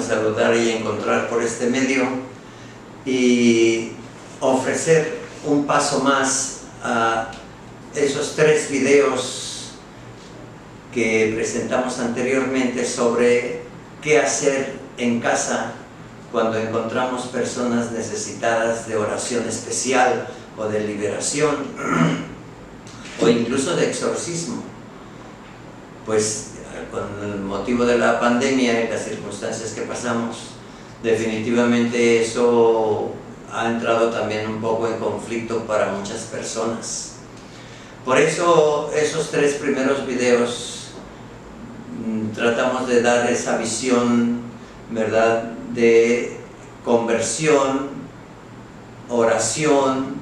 saludar y encontrar por este medio y ofrecer un paso más a esos 3 videos que presentamos anteriormente sobre qué hacer en casa cuando encontramos personas necesitadas de oración especial o de liberación o incluso de exorcismo. Pues con el motivo de la pandemia y las circunstancias que pasamos, definitivamente eso ha entrado también un poco en conflicto para muchas personas. Por eso esos 3 primeros videos tratamos de dar esa visión, ¿verdad?, de conversión, oración,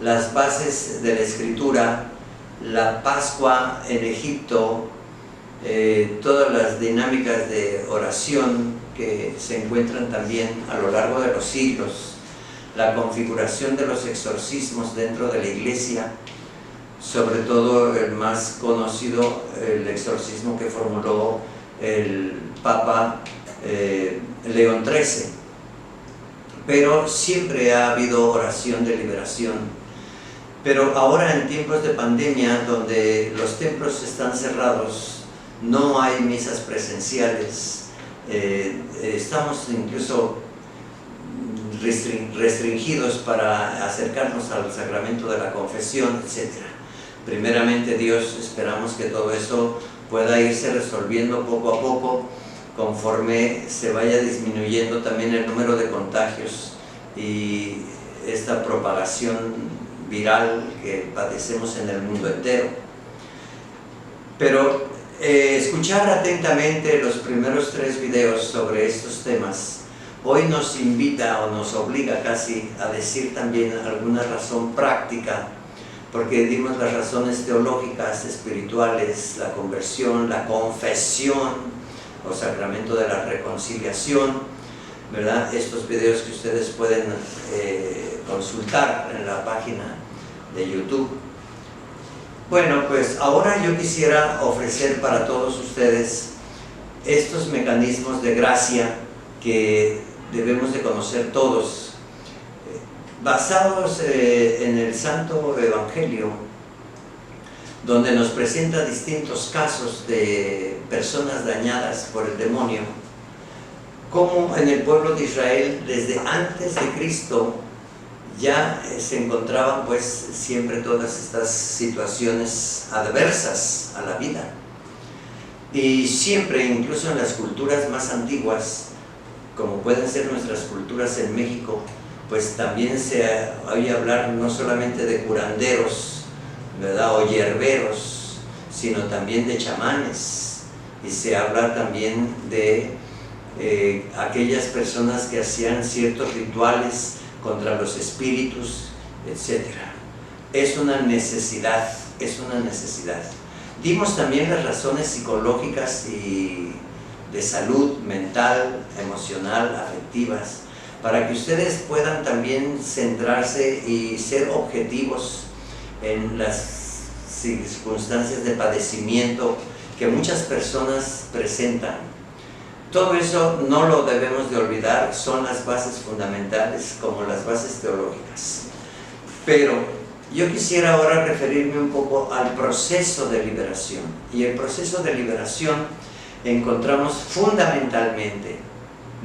las bases de la Escritura, la Pascua en Egipto, todas las dinámicas de oración que se encuentran también a lo largo de los siglos, la configuración de los exorcismos dentro de la Iglesia, sobre todo el más conocido, el exorcismo que formuló el Papa León XIII. Pero siempre ha habido oración de liberación. Pero ahora en tiempos de pandemia, donde los templos están cerrados, no hay misas presenciales, estamos incluso restringidos para acercarnos al sacramento de la confesión, etc. Primeramente Dios, esperamos que todo eso pueda irse resolviendo poco a poco, conforme se vaya disminuyendo también el número de contagios y esta propagación viral que padecemos en el mundo entero. Pero escuchar atentamente los primeros 3 videos sobre estos temas hoy nos invita o nos obliga casi a decir también alguna razón práctica, porque dimos las razones teológicas, espirituales, la conversión, la confesión o sacramento de la reconciliación, ¿verdad? Estos videos que ustedes pueden consultar en la página de YouTube. Bueno, pues ahora yo quisiera ofrecer para todos ustedes estos mecanismos de gracia que debemos de conocer todos, basados en el Santo Evangelio, donde nos presenta distintos casos de personas dañadas por el demonio, como en el pueblo de Israel desde antes de Cristo ya se encontraban pues siempre todas estas situaciones adversas a la vida, y siempre, incluso en las culturas más antiguas, como pueden ser nuestras culturas en México, pues también se oye hablar no solamente de curanderos, ¿verdad?, o hierberos, sino también de chamanes, y se habla también de aquellas personas que hacían ciertos rituales contra los espíritus, etc. Es una necesidad, es una necesidad. Dimos también las razones psicológicas y de salud mental, emocional, afectivas, para que ustedes puedan también centrarse y ser objetivos en las circunstancias de padecimiento que muchas personas presentan. Todo eso no lo debemos de olvidar, son las bases fundamentales como las bases teológicas. Pero yo quisiera ahora referirme un poco al proceso de liberación. Y el proceso de liberación encontramos fundamentalmente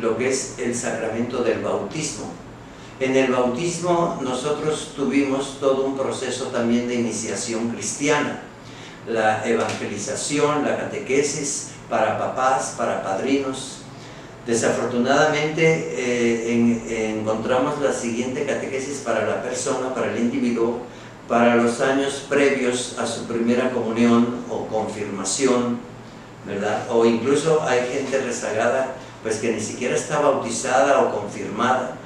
lo que es el sacramento del bautismo. En el bautismo nosotros tuvimos todo un proceso también de iniciación cristiana, la evangelización, la catequesis para papás, para padrinos. Desafortunadamente encontramos la siguiente catequesis para la persona, para el individuo, para los años previos a su primera comunión o confirmación, ¿verdad? O incluso hay gente rezagada pues que ni siquiera está bautizada o confirmada,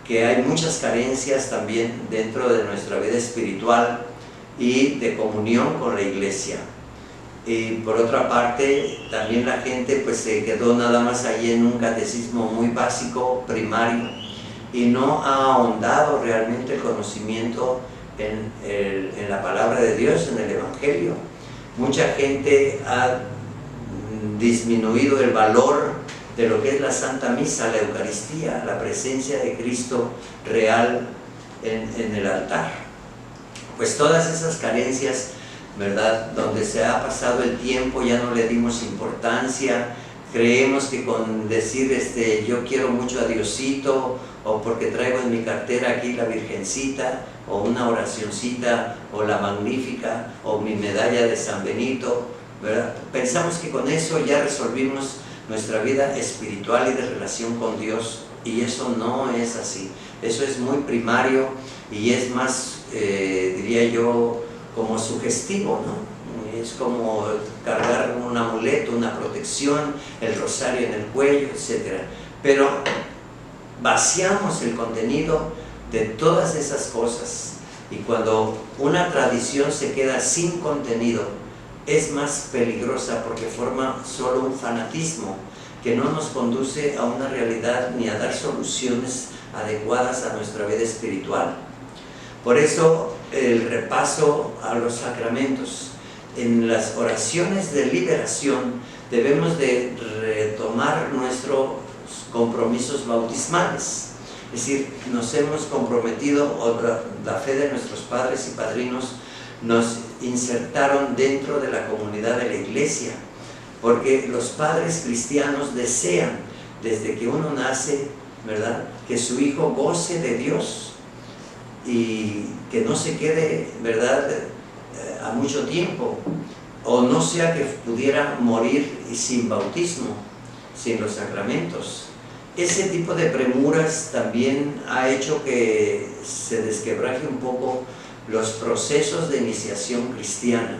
que hay muchas carencias también dentro de nuestra vida espiritual y de comunión con la Iglesia. Y por otra parte, también la gente pues se quedó nada más ahí en un catecismo muy básico, primario, y no ha ahondado realmente el conocimiento en la palabra de Dios, en el Evangelio. Mucha gente ha disminuido el valor de lo que es la Santa Misa, la Eucaristía, la presencia de Cristo real en el altar. Pues todas esas carencias, ¿verdad?, donde se ha pasado el tiempo, ya no le dimos importancia, creemos que con decir yo quiero mucho a Diosito, o porque traigo en mi cartera aquí la Virgencita, o una oracioncita, o la Magnífica, o mi medalla de San Benito, ¿verdad? Pensamos que con eso ya resolvimos nuestra vida espiritual y de relación con Dios, y eso no es así. Eso es muy primario y es más, diría yo, como sugestivo, ¿no? Es como cargar un amuleto, una protección, el rosario en el cuello, etc. Pero vaciamos el contenido de todas esas cosas, y cuando una tradición se queda sin contenido, es más peligrosa porque forma solo un fanatismo que no nos conduce a una realidad ni a dar soluciones adecuadas a nuestra vida espiritual. Por eso el repaso a los sacramentos. En las oraciones de liberación debemos de retomar nuestros compromisos bautismales. Es decir, nos hemos comprometido, o la fe de nuestros padres y padrinos nos insertaron dentro de la comunidad de la Iglesia, porque los padres cristianos desean, desde que uno nace, ¿verdad?, que su hijo goce de Dios y que no se quede, ¿verdad?, a mucho tiempo, o no sea que pudiera morir sin bautismo, sin los sacramentos. Ese tipo de premuras también ha hecho que se desquebraje un poco los procesos de iniciación cristiana.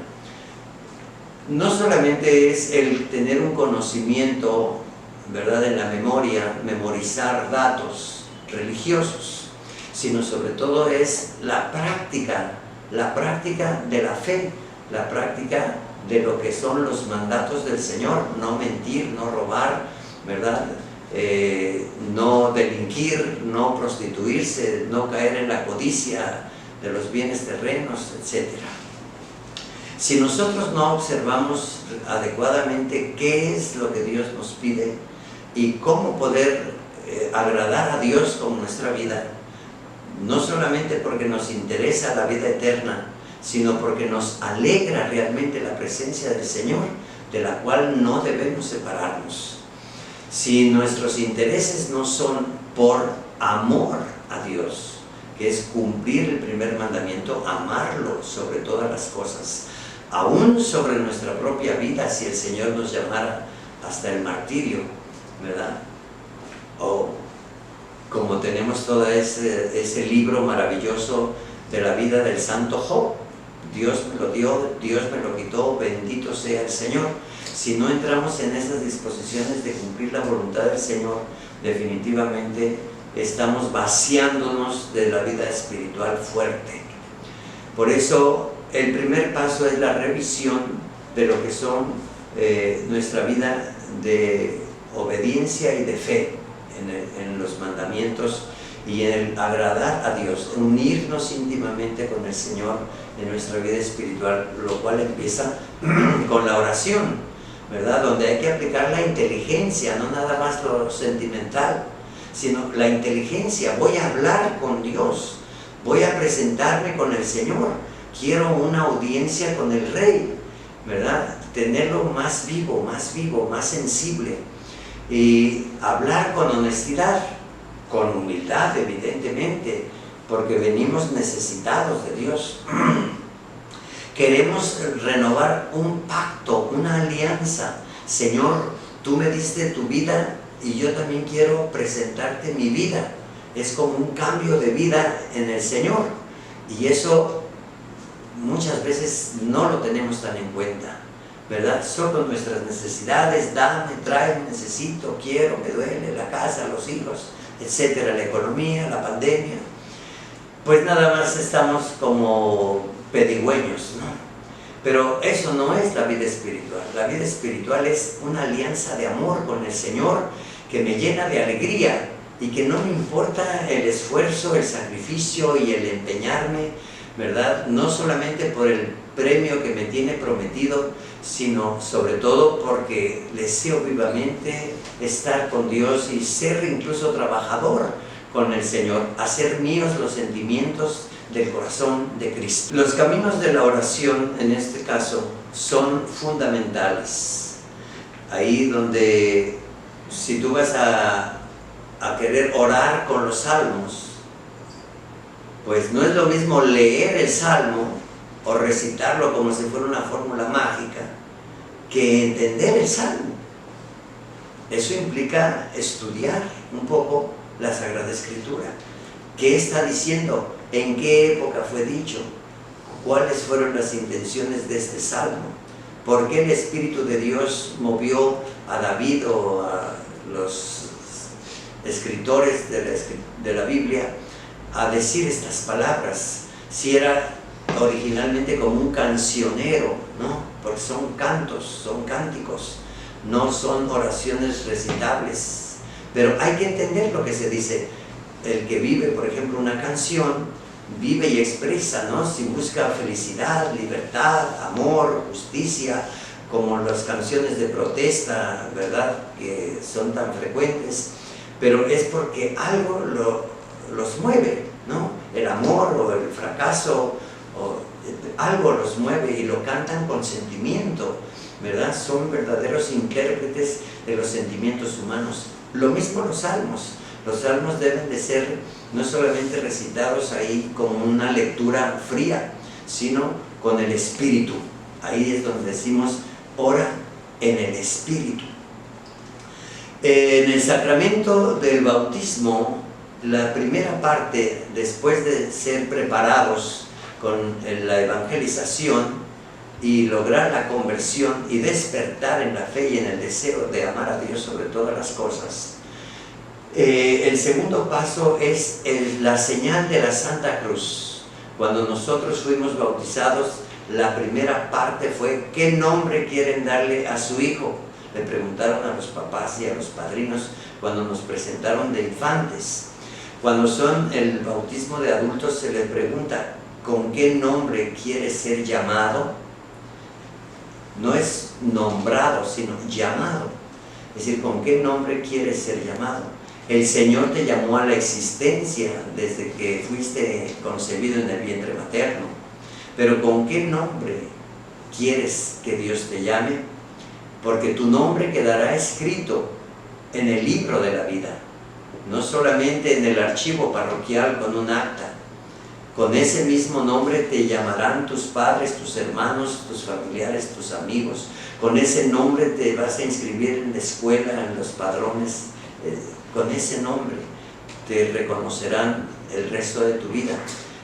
No solamente es el tener un conocimiento, ¿verdad?, en la memoria, memorizar datos religiosos, sino sobre todo es la práctica de la fe, la práctica de lo que son los mandatos del Señor: no mentir, no robar, ¿verdad?, no delinquir, no prostituirse, no caer en la codicia de los bienes terrenos, etc. Si nosotros no observamos adecuadamente qué es lo que Dios nos pide y cómo poder agradar a Dios con nuestra vida, no solamente porque nos interesa la vida eterna, sino porque nos alegra realmente la presencia del Señor, de la cual no debemos separarnos. Si nuestros intereses no son por amor a Dios, que es cumplir el primer mandamiento, amarlo sobre todas las cosas, aún sobre nuestra propia vida, si el Señor nos llamara hasta el martirio, ¿verdad? O como tenemos todo ese libro maravilloso de la vida del santo Job: Dios me lo dio, Dios me lo quitó, bendito sea el Señor. Si no entramos en esas disposiciones de cumplir la voluntad del Señor, definitivamente estamos vaciándonos de la vida espiritual fuerte. Por eso el primer paso es la revisión de lo que son nuestra vida de obediencia y de fe en los mandamientos y en el agradar a Dios, unirnos íntimamente con el Señor en nuestra vida espiritual, lo cual empieza con la oración, ¿verdad?, donde hay que aplicar la inteligencia, no nada más lo sentimental, sino la inteligencia. Voy a hablar con Dios, voy a presentarme con el Señor, quiero una audiencia con el Rey, ¿verdad?, tenerlo más vivo, más sensible, y hablar con honestidad, con humildad, evidentemente, porque venimos necesitados de Dios. Queremos renovar un pacto, una alianza. Señor, tú me diste tu vida y yo también quiero presentarte mi vida. Es como un cambio de vida en el Señor, y eso muchas veces no lo tenemos tan en cuenta, ¿verdad? Solo nuestras necesidades: dame, tráeme, necesito, quiero, me duele, la casa, los hijos, etcétera, la economía, la pandemia. Pues nada más estamos como pedigüeños, ¿no? Pero eso no es la vida espiritual. La vida espiritual es una alianza de amor con el Señor que me llena de alegría, y que no me importa el esfuerzo, el sacrificio y el empeñarme, ¿verdad?, no solamente por el premio que me tiene prometido, sino sobre todo porque deseo vivamente estar con Dios y ser incluso trabajador con el Señor, hacer míos los sentimientos del corazón de Cristo. Los caminos de la oración, en este caso, son fundamentales. Ahí donde, si tú vas a querer orar con los salmos, pues no es lo mismo leer el salmo o recitarlo como si fuera una fórmula mágica, que entender el salmo. Eso implica estudiar un poco la Sagrada Escritura. ¿Qué está diciendo? ¿En qué época fue dicho? ¿Cuáles fueron las intenciones de este salmo? ¿Por qué el Espíritu de Dios movió a David o a los escritores de la Biblia a decir estas palabras? Si era originalmente como un cancionero, ¿no? Porque son cantos, son cánticos, no son oraciones recitables. Pero hay que entender lo que se dice. El que vive, por ejemplo, una canción, vive y expresa, ¿no? Si busca felicidad, libertad, amor, justicia, como las canciones de protesta, ¿verdad?, que son tan frecuentes, pero es porque algo los mueve, ¿no? El amor o el fracaso, o algo los mueve y lo cantan con sentimiento, ¿verdad? Son verdaderos intérpretes de los sentimientos humanos. Lo mismo los salmos. Los salmos deben de ser no solamente recitados ahí como una lectura fría, sino con el Espíritu. Ahí es donde decimos, ora en el Espíritu. En el sacramento del bautismo, la primera parte, después de ser preparados con la evangelización y lograr la conversión y despertar en la fe y en el deseo de amar a Dios sobre todas las cosas, el segundo paso es la señal de la Santa Cruz. Cuando nosotros fuimos bautizados, la primera parte fue ¿qué nombre quieren darle a su hijo? Le preguntaron a los papás y a los padrinos cuando nos presentaron de infantes. Cuando son el bautismo de adultos se les pregunta ¿con qué nombre quiere ser llamado? No es nombrado, sino llamado. Es decir, ¿con qué nombre quieres ser llamado? El Señor te llamó a la existencia desde que fuiste concebido en el vientre materno. Pero ¿con qué nombre quieres que Dios te llame? Porque tu nombre quedará escrito en el libro de la vida, no solamente en el archivo parroquial con un acta. Con ese mismo nombre te llamarán tus padres, tus hermanos, tus familiares, tus amigos. Con ese nombre te vas a inscribir en la escuela, en los padrones. Con ese nombre te reconocerán el resto de tu vida.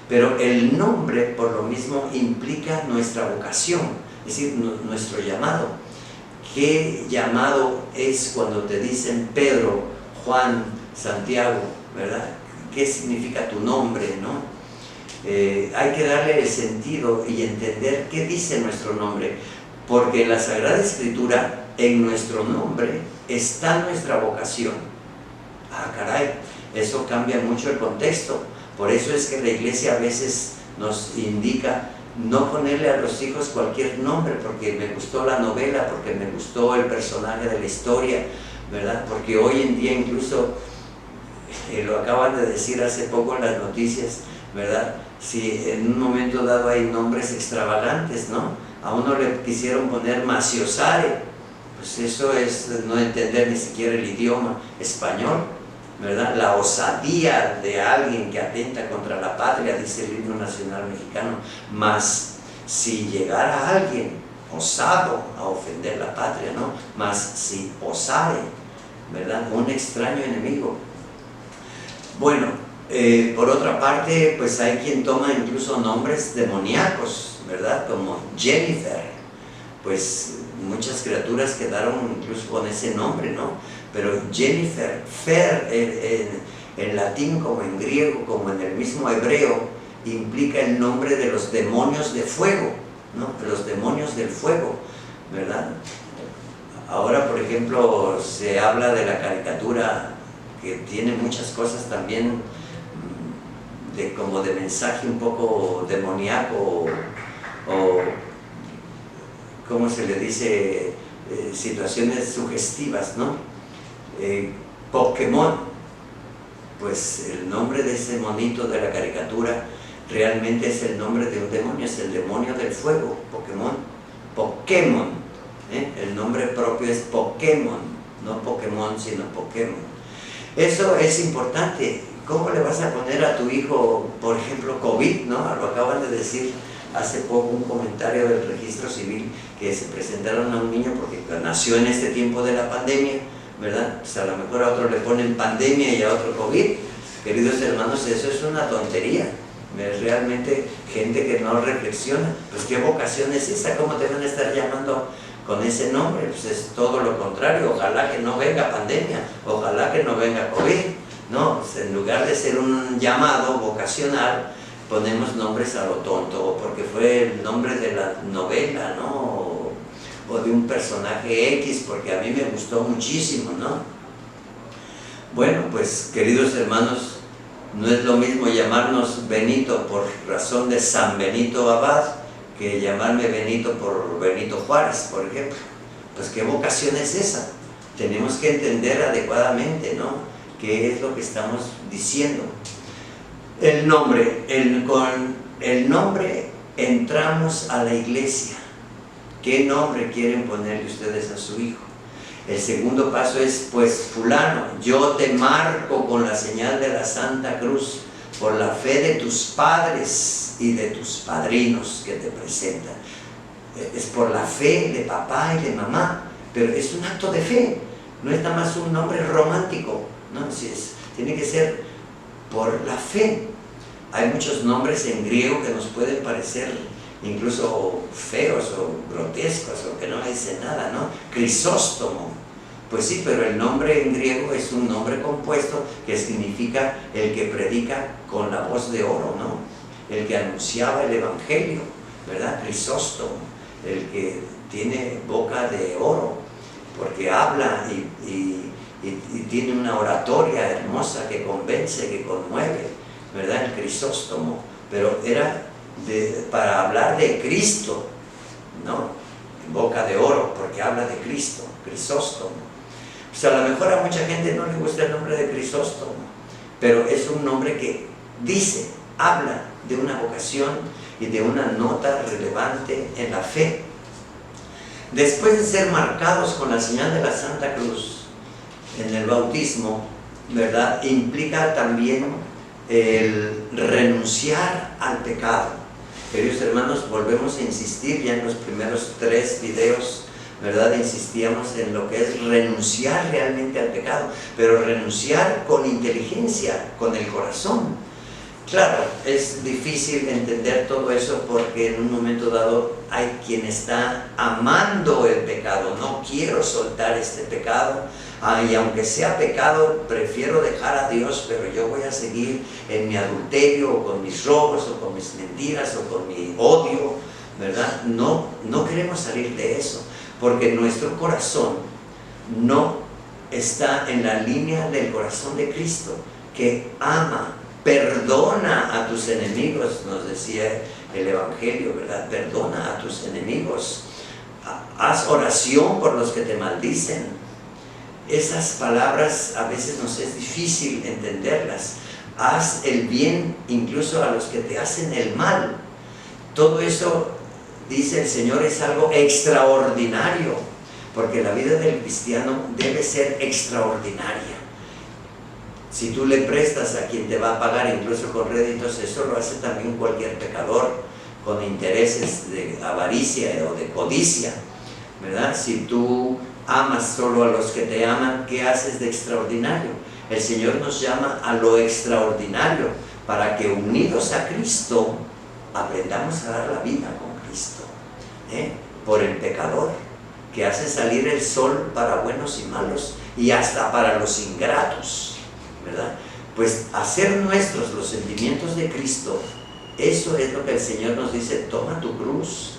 Pero el nombre, por lo mismo, implica nuestra vocación, es decir, nuestro llamado. ¿Qué llamado es cuando te dicen Pedro, Juan, Santiago, ¿verdad? ¿Qué significa tu nombre, no? Hay que darle el sentido y entender qué dice nuestro nombre, porque en la Sagrada Escritura, en nuestro nombre, está nuestra vocación. Ah, caray, eso cambia mucho el contexto. Por eso es que la Iglesia a veces nos indica no ponerle a los hijos cualquier nombre, porque me gustó la novela, porque me gustó el personaje de la historia, ¿verdad? Porque hoy en día incluso, lo acaban de decir hace poco en las noticias, ¿verdad? Si en un momento dado hay nombres extravagantes, ¿no? A uno le quisieron poner Maciosare, pues eso es no entender ni siquiera el idioma español, ¿verdad? La osadía de alguien que atenta contra la patria, dice el himno nacional mexicano. Mas si llegara alguien osado a ofender la patria, ¿no? Mas si osare, ¿verdad? Un extraño enemigo. Bueno, por otra parte, pues hay quien toma incluso nombres demoníacos, ¿verdad? Como Jennifer. Pues muchas criaturas quedaron incluso con ese nombre, ¿no? Pero Jennifer, Fer, en latín como en griego, como en el mismo hebreo, implica el nombre de los demonios de fuego, ¿no? De los demonios del fuego, ¿verdad? Ahora, por ejemplo, se habla de la caricatura que tiene muchas cosas también como de mensaje un poco demoníaco o ¿cómo se le dice? Situaciones sugestivas, ¿no? Pokémon, pues el nombre de ese monito de la caricatura realmente es el nombre de un demonio, es el demonio del fuego, Pokémon. Pokémon, el nombre propio es Pokémon, no Pokémon, sino Pokémon. Eso es importante. ¿Cómo le vas a poner a tu hijo, por ejemplo, COVID, ¿no? Lo acaban de decir hace poco un comentario del registro civil, que se presentaron a un niño porque nació en este tiempo de la pandemia, ¿verdad? Pues a lo mejor a otro le ponen pandemia y a otro COVID. Queridos hermanos, eso es una tontería. Es realmente gente que no reflexiona. Pues ¿qué vocación es esa? ¿Cómo te van a estar llamando con ese nombre? Pues es todo lo contrario. Ojalá que no venga pandemia, ojalá que no venga COVID. No, pues en lugar de ser un llamado vocacional, ponemos nombres a lo tonto, porque fue el nombre de la novela, ¿no? O de un personaje X, porque a mí me gustó muchísimo, ¿no? Bueno, pues queridos hermanos, no es lo mismo llamarnos Benito por razón de San Benito Abad que llamarme Benito por Benito Juárez, por ejemplo. Pues ¿qué vocación es esa? Tenemos que entender adecuadamente, ¿no? ¿Qué es lo que estamos diciendo? El nombre, con el nombre entramos a la iglesia. ¿Qué nombre quieren ponerle ustedes a su hijo? El segundo paso es, pues fulano, yo te marco con la señal de la Santa Cruz, por la fe de tus padres y de tus padrinos que te presentan. Es por la fe de papá y de mamá, pero es un acto de fe, no es nada más un nombre romántico, ¿no? Tiene que ser por la fe. Hay muchos nombres en griego que nos pueden parecer incluso feos o grotescos o que no dicen nada, ¿no? Crisóstomo, pues sí, pero el nombre en griego es un nombre compuesto que significa el que predica con la voz de oro, ¿no? El que anunciaba el evangelio, ¿verdad? Crisóstomo, el que tiene boca de oro, porque habla y tiene una oratoria hermosa que convence, que conmueve, ¿verdad? El Crisóstomo, pero era para hablar de Cristo, ¿no? En boca de oro, porque habla de Cristo, Crisóstomo. Pues a lo mejor a mucha gente no le gusta el nombre de Crisóstomo, pero es un nombre que dice, habla de una vocación y de una nota relevante en la fe. Después de ser marcados con la señal de la Santa Cruz en el bautismo, ¿verdad? Implica también el renunciar al pecado. Queridos hermanos, volvemos a insistir, ya en los primeros 3 videos, ¿verdad? Insistíamos en lo que es renunciar realmente al pecado, pero renunciar con inteligencia, con el corazón. Claro, es difícil entender todo eso porque en un momento dado hay quien está amando el pecado. No quiero soltar este pecado, y aunque sea pecado, prefiero dejar a Dios, pero yo voy a seguir en mi adulterio, o con mis robos, o con mis mentiras, o con mi odio, ¿verdad? No queremos salir de eso, porque nuestro corazón no está en la línea del corazón de Cristo, que ama. Perdona a tus enemigos, nos decía el Evangelio, ¿verdad? Perdona a tus enemigos. Haz oración por los que te maldicen. Esas palabras a veces nos es difícil entenderlas. Haz el bien incluso a los que te hacen el mal. Todo eso, dice el Señor, es algo extraordinario, porque la vida del cristiano debe ser extraordinaria. Si tú le prestas a quien te va a pagar incluso con réditos, eso lo hace también cualquier pecador con intereses de avaricia o de codicia, ¿verdad? Si tú amas solo a los que te aman, ¿qué haces de extraordinario? El Señor nos llama a lo extraordinario para que unidos a Cristo aprendamos a dar la vida con Cristo, por el pecador que hace salir el sol para buenos y malos y hasta para los ingratos, ¿verdad? Pues hacer nuestros los sentimientos de Cristo, eso es lo que el Señor nos dice: toma tu cruz,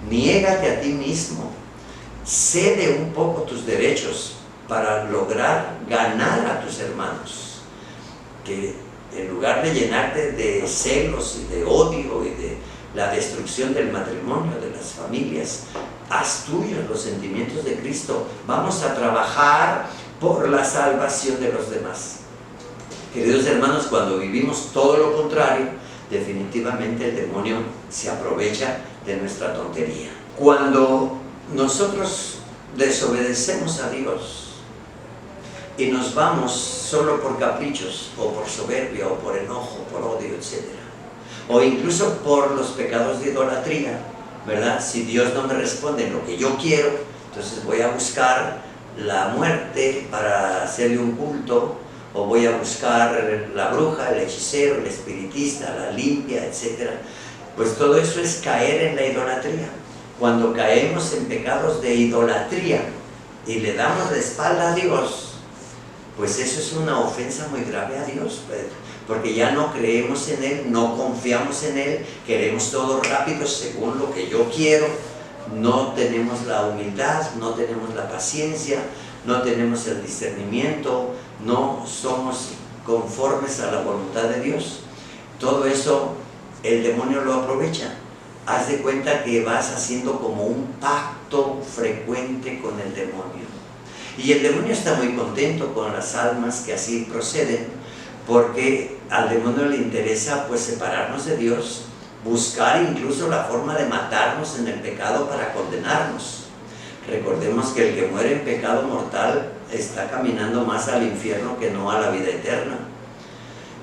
niégate a ti mismo, cede un poco tus derechos para lograr ganar a tus hermanos, que en lugar de llenarte de celos y de odio y de la destrucción del matrimonio, de las familias. Haz tuyos los sentimientos de Cristo. Vamos a trabajar por la salvación de los demás. Queridos hermanos, cuando vivimos todo lo contrario, definitivamente el demonio se aprovecha de nuestra tontería. Cuando nosotros desobedecemos a Dios y nos vamos solo por caprichos, o por soberbia, o por enojo, por odio, etc., o incluso por los pecados de idolatría, ¿verdad? Si Dios no me responde en lo que yo quiero, entonces voy a buscar la muerte para hacerle un culto, o voy a buscar la bruja, el hechicero, el espiritista, la limpia, etc. Pues todo eso es caer en la idolatría. Cuando caemos en pecados de idolatría y le damos la espalda a Dios, pues eso es una ofensa muy grave a Dios, porque ya no creemos en Él, no confiamos en Él, queremos todo rápido según lo que yo quiero, no tenemos la humildad, no tenemos la paciencia, no tenemos el discernimiento, no somos conformes a la voluntad de Dios. Todo eso el demonio lo aprovecha. Haz de cuenta que vas haciendo como un pacto frecuente con el demonio. Y el demonio está muy contento con las almas que así proceden, porque al demonio le interesa pues separarnos de Dios, buscar incluso la forma de matarnos en el pecado para condenarnos. Recordemos que el que muere en pecado mortal está caminando más al infierno que no a la vida eterna.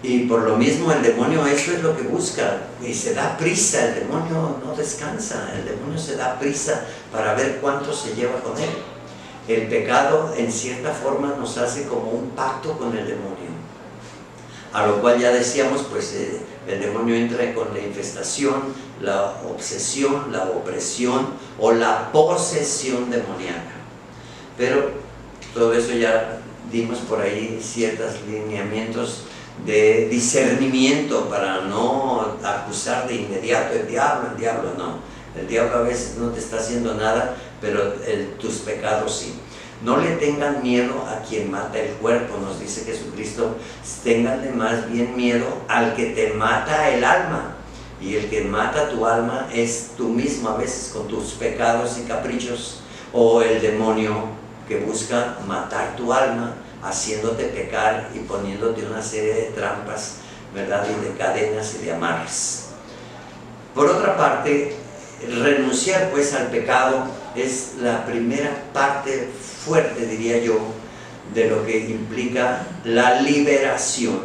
Y por lo mismo el demonio eso es lo que busca, y se da prisa, el demonio no descansa, el demonio se da prisa para ver cuánto se lleva con él. El pecado en cierta forma nos hace como un pacto con el demonio, a lo cual ya decíamos, pues el demonio entra con la infestación, la obsesión, la opresión o la posesión demoníaca. Pero todo eso ya dimos por ahí ciertos lineamientos de discernimiento para no acusar de inmediato el diablo no. El diablo a veces no te está haciendo nada, pero tus pecados sí. No le tengan miedo a quien mata el cuerpo, nos dice Jesucristo, ténganle más bien miedo al que te mata el alma. Y el que mata tu alma es tú mismo a veces con tus pecados y caprichos, o el demonio que busca matar tu alma, haciéndote pecar y poniéndote una serie de trampas, ¿verdad? Y de cadenas y de amarres. Por otra parte, renunciar pues al pecado es la primera parte fuerte, diría yo, de lo que implica la liberación.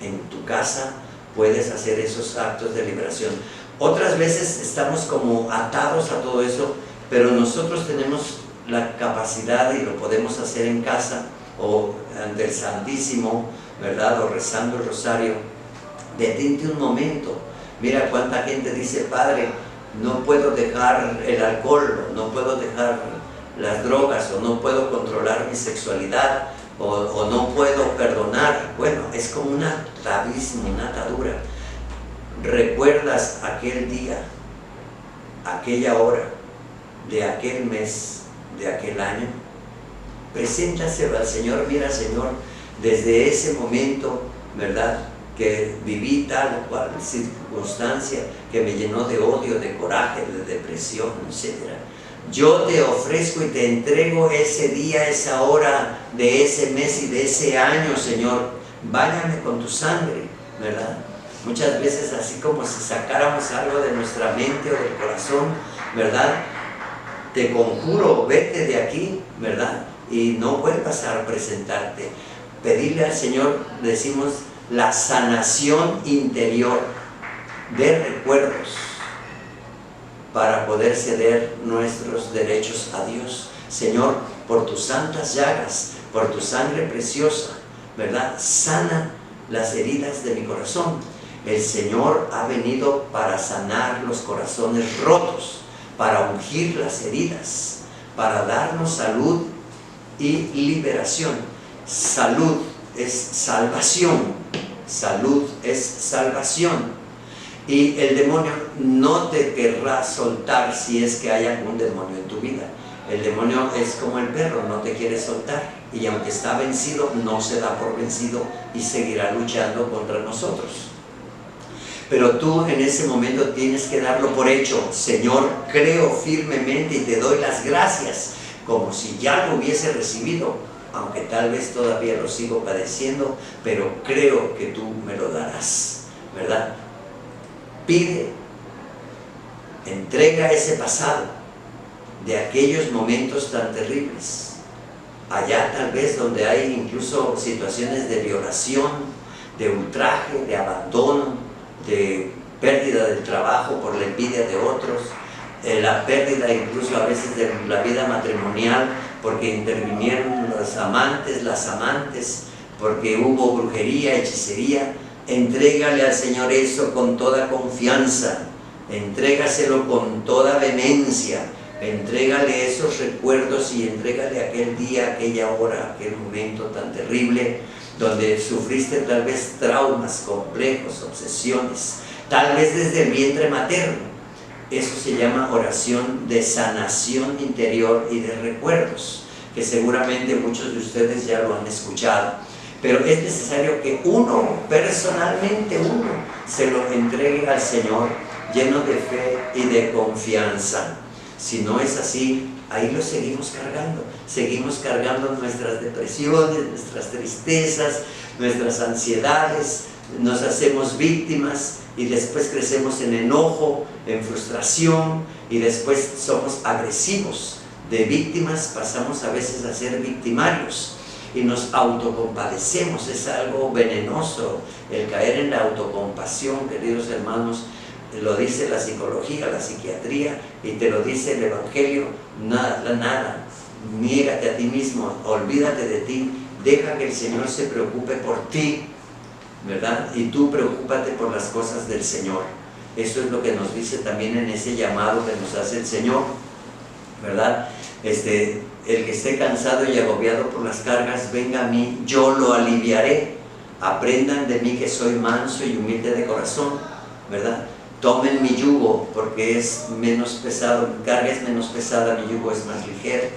En tu casa puedes hacer esos actos de liberación. Otras veces estamos como atados a todo eso, pero nosotros tenemos la capacidad y lo podemos hacer en casa o ante el Santísimo, ¿verdad? O rezando el rosario. Detente un momento. Mira cuánta gente dice: Padre, no puedo dejar el alcohol, no puedo dejar las drogas, o no puedo controlar mi sexualidad, o no puedo perdonar. Bueno, es como un atavismo, una atadura. ¿Recuerdas aquel día, aquella hora, de aquel mes, de aquel año? Preséntaselo al Señor. Mira, Señor, desde ese momento, ¿verdad?, que viví tal o cual circunstancia que me llenó de odio, de coraje, de depresión, etc. Yo te ofrezco y te entrego ese día, esa hora, de ese mes y de ese año, Señor. Báñame con tu sangre, ¿verdad? Muchas veces así como si sacáramos algo de nuestra mente o del corazón, ¿verdad? Te conjuro, vete de aquí, ¿verdad? Y no vuelvas a presentarte. Pedirle al Señor, decimos, la sanación interior de recuerdos para poder ceder nuestros derechos a Dios. Señor, por tus santas llagas, por tu sangre preciosa, ¿verdad?, sana las heridas de mi corazón. El Señor ha venido para sanar los corazones rotos, para ungir las heridas, para darnos salud y liberación. Salud es salvación. Salud es salvación. Y el demonio no te querrá soltar si es que hay algún demonio en tu vida. El demonio es como el perro, no te quiere soltar. Y aunque está vencido, no se da por vencido y seguirá luchando contra nosotros. Pero tú en ese momento tienes que darlo por hecho. Señor, creo firmemente y te doy las gracias, como si ya lo hubiese recibido, aunque tal vez todavía lo sigo padeciendo, pero creo que tú me lo darás, ¿verdad? Pide, entrega ese pasado de aquellos momentos tan terribles, allá tal vez donde hay incluso situaciones de violación, de ultraje, de abandono, de pérdida del trabajo por la envidia de otros, la pérdida incluso a veces de la vida matrimonial porque intervinieron los amantes, las amantes, porque hubo brujería, hechicería. Entrégale al Señor eso con toda confianza, entrégaselo con toda vehemencia, entrégale esos recuerdos y entrégale aquel día, aquella hora, aquel momento tan terrible donde sufriste tal vez traumas complejos, obsesiones, tal vez desde el vientre materno. Eso se llama oración de sanación interior y de recuerdos, que seguramente muchos de ustedes ya lo han escuchado. Pero es necesario que uno, personalmente uno, se lo entregue al Señor lleno de fe y de confianza. Si no es así, ahí lo seguimos cargando nuestras depresiones, nuestras tristezas, nuestras ansiedades, nos hacemos víctimas y después crecemos en enojo, en frustración y después somos agresivos. De víctimas pasamos a veces a ser victimarios y nos autocompadecemos. Es algo venenoso el caer en la autocompasión, queridos hermanos. Lo dice la psicología, la psiquiatría, y te lo dice el Evangelio. Nada, niégate a ti mismo, olvídate de ti, deja que el Señor se preocupe por ti, ¿verdad? Y tú preocúpate por las cosas del Señor. Eso es lo que nos dice también en ese llamado que nos hace el Señor, ¿verdad? El que esté cansado y agobiado por las cargas, venga a mí, yo lo aliviaré. Aprendan de mí que soy manso y humilde de corazón, ¿verdad? Tomen mi yugo porque es menos pesado, mi carga es menos pesada, mi yugo es más ligero.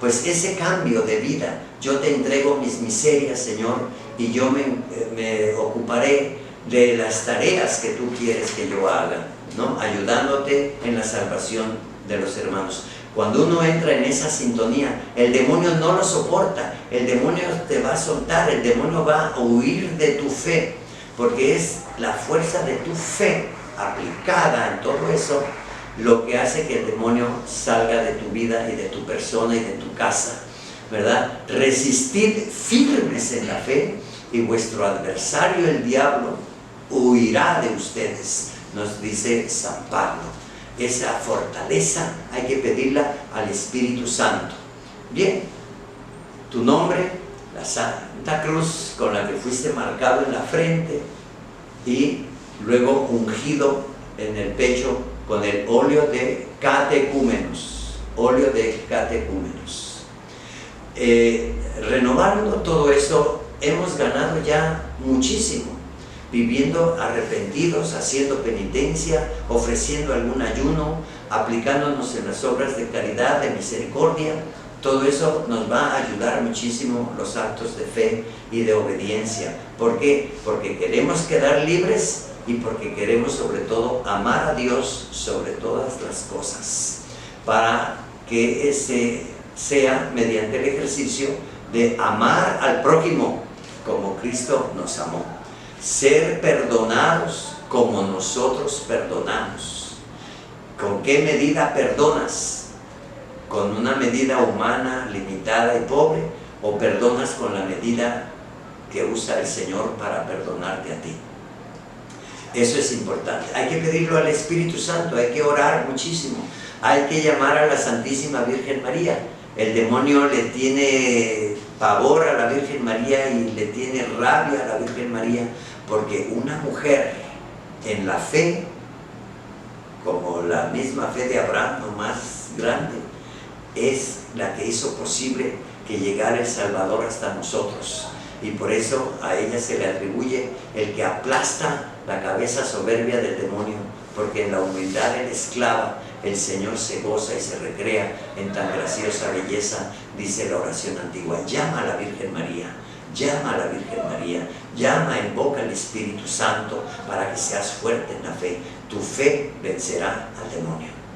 Pues ese cambio de vida, yo te entrego mis miserias, Señor, y yo me ocuparé de las tareas que tú quieres que yo haga, ¿no? Ayudándote en la salvación de los hermanos. Cuando uno entra en esa sintonía, el demonio no lo soporta, el demonio te va a soltar, el demonio va a huir de tu fe, porque es la fuerza de tu fe aplicada en todo eso lo que hace que el demonio salga de tu vida y de tu persona y de tu casa, ¿verdad? Resistid firmes en la fe y vuestro adversario el diablo huirá de ustedes, nos dice San Pablo. Esa fortaleza hay que pedirla al Espíritu Santo. Bien, tu nombre, la Santa Cruz con la que fuiste marcado en la frente y luego ungido en el pecho con el óleo de catecúmenos, renovando todo eso, hemos ganado ya muchísimo, viviendo arrepentidos, haciendo penitencia, ofreciendo algún ayuno, aplicándonos en las obras de caridad, de misericordia. Todo eso nos va a ayudar muchísimo, los actos de fe y de obediencia. ¿Por qué? Porque queremos quedar libres y porque queremos sobre todo amar a Dios sobre todas las cosas, para que ese sea mediante el ejercicio de amar al prójimo como Cristo nos amó, ser perdonados como nosotros perdonamos. ¿Con qué medida perdonas? ¿Con una medida humana, limitada y pobre? ¿O perdonas con la medida que usa el Señor para perdonarte a ti? Eso es importante. Hay que pedirlo al Espíritu Santo, hay que orar muchísimo, hay que llamar a la Santísima Virgen María. El demonio le tiene pavor a la Virgen María y le tiene rabia a la Virgen María, porque una mujer en la fe, como la misma fe de Abraham, no más grande, es la que hizo posible que llegara el Salvador hasta nosotros. Y por eso a ella se le atribuye el que aplasta la cabeza soberbia del demonio, porque en la humildad él esclava el Señor se goza y se recrea en tan graciosa belleza, dice la oración antigua. Llama a la Virgen María, llama a la Virgen María, llama, invoca al Espíritu Santo para que seas fuerte en la fe. Tu fe vencerá al demonio.